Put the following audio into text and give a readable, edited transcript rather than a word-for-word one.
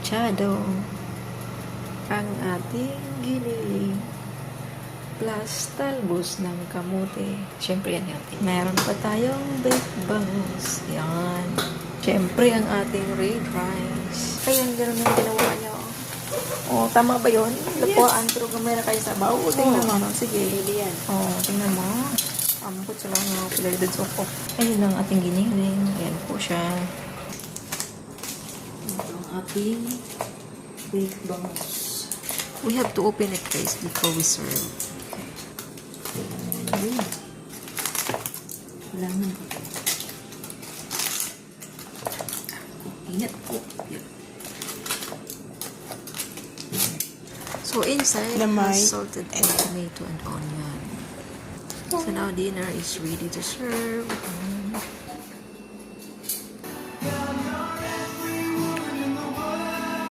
mechado, ang ating giniling, plus talbos ng kamote. Siyempre yan healthy. Meron pa tayong baked bangus. Yan. Siyempre ang ating red rice. Ayan, gano'n yung ginawa niyo. Oh, tama ba yun? Lapuan, pero gamay na kayo sa baw. Tingnan mo, no? Sige. Yan. Oh, tingnan mo. Ambot sa lang mga pilaydad soko. Ayun ang ating giniling. Ayan po siya. Ito ang ating baked bangus. We have to open it guys before we serve. Ayun. Kailangan. Ingat po. So inside Na may has salted egg, tomato, and onion. So now dinner is ready to serve.